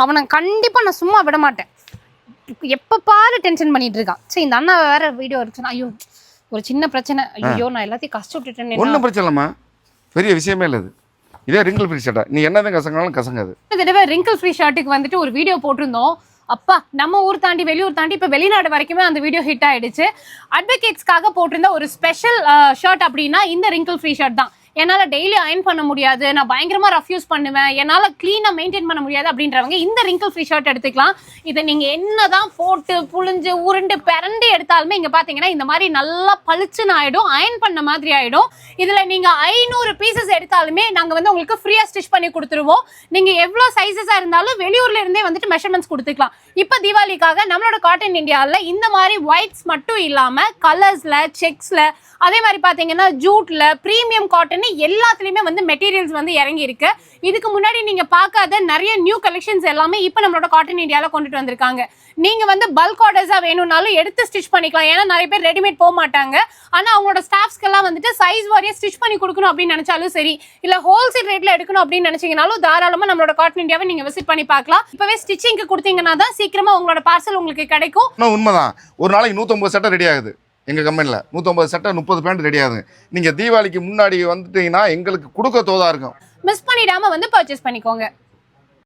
அவனை கண்டிப்பா நான் சும்மா விட மாட்டேன். எப்ப பாரு டென்ஷன் பண்ணிட்டு இருக்கான். சரி இந்த அண்ணா வேற வீடியோ இருக்குன்னா ஐயோ ஒரு சின்ன பிரச்சனை, ஐயோ நான் எல்லாத்தையும் கஷ்டப்பட்டுட்டேன். ஒன்றும் பிரச்சனை இல்லைம்மா, பெரிய விஷயமே இல்லை. இதே ரிங்கிள் ஃப்ரீ ஷர்ட்டா நீ என்னதான் கசங்காலும் கசங்காது. இந்த தடவை ரிங்கிள் ஃப்ரீ ஷர்ட்டுக்கு வந்துட்டு ஒரு வீடியோ போட்டிருந்தோம். அப்பா நம்ம ஊர் தாண்டி வெளியூர் தாண்டி இப்போ வெளிநாடு வரைக்குமே அந்த வீடியோ ஹிட் ஆயிடுச்சு. அட்வொகேட்ஸ்க்காக போட்டிருந்த ஒரு ஸ்பெஷல் ஷர்ட் அப்படின்னா இந்த ரிங்கிள் ஃப்ரீ ஷர்ட் தான். என்னால் டெய்லி அயன் பண்ண முடியாது, நான் பயங்கரமாக ரஃப் யூஸ் பண்ணுவேன், என்னால் க்ளீனாக மெயின்டைன் பண்ண முடியாது அப்படின்றவங்க இந்த ரிங்கிள் ஃப்ரீ ஷர்ட் எடுத்துக்கலாம். இதை நீங்கள் என்ன தான் போட்டு புழிஞ்சு உருண்டு பிறண்டு எடுத்தாலுமே இங்கே பார்த்தீங்கன்னா இந்த மாதிரி நல்லா பளிச்சுன்னு ஆகிடும், அயன் பண்ண மாதிரி ஆகிடும். இதில் நீங்கள் 500 பீசஸ் எடுத்தாலுமே நாங்கள் வந்து உங்களுக்கு ஃப்ரீயாக ஸ்டிச் பண்ணி கொடுத்துருவோம். நீங்கள் எவ்வளோ சைஸஸாக இருந்தாலும் வெளியூர்ல இருந்தே வந்துட்டு மெஷர்மெண்ட்ஸ் கொடுத்துக்கலாம். இப்போ தீபாவளிக்காக நம்மளோட காட்டன் இந்தியாவில் இந்த மாதிரி ஒயிட்ஸ் மட்டும் இல்லாமல் கலர்ஸில், செக்ஸில், அதே மாதிரி பார்த்தீங்கன்னா ஜூட்டில், ப்ரீமியம் காட்டன் எல்லாத்துலேயுமே வந்து மெட்டீரியல்ஸ் வந்து இறங்கி இருக்கு. இதுக்கு முன்னாடி நீங்கள் பார்க்காத நிறைய நியூ கலெக்ஷன்ஸ் எல்லாமே இப்போ நம்மளோட காட்டன் இந்தியாவில் கொண்டுட்டு வந்திருக்காங்க. நீங்கள் வந்து பல்க் ஆர்டர்ஸாக வேணும்னாலும் எடுத்து ஸ்டிச் பண்ணிக்கலாம். ஏன்னா நிறைய பேர் ரெடிமேட் போக மாட்டாங்க. ஆனால் அவங்களோட ஸ்டாஃப்ஸ்க்கெல்லாம் வந்துட்டு சைஸ் வாரியாக ஸ்டிச் பண்ணி கொடுக்கணும் அப்படின்னு நினச்சாலும் சரி, இல்லை ஹோல்சேல் ரேட்டில் எடுக்கணும் அப்படின்னு நினச்சிங்கனாலும் தாராளமாக நம்மளோட காட்டன் இந்தியாவை நீங்கள் விசிட் பண்ணி பார்க்கலாம். இப்போவே ஸ்டிச்சிங்க்கு கொடுத்தீங்கன்னா தான் சீக்கிரமாக உங்களோட பார்சல் உங்களுக்கு கிடைக்கும். உண்மைதான், ஒரு நாளைக்கு 150 சட்டை ரெடி ஆகுது. எங்கள் கம்பெனியில் 150 சட்டை 30 பேண்ட் ரெடி ஆகுது. நீங்கள் தீபாவளிக்கு முன்னாடி வந்துட்டீங்கன்னா எங்களுக்கு கொடுக்க தோதா இருக்கும். மிஸ் பண்ணிடாமல் வந்து பர்ச்சேஸ் பண்ணிக்கோங்க.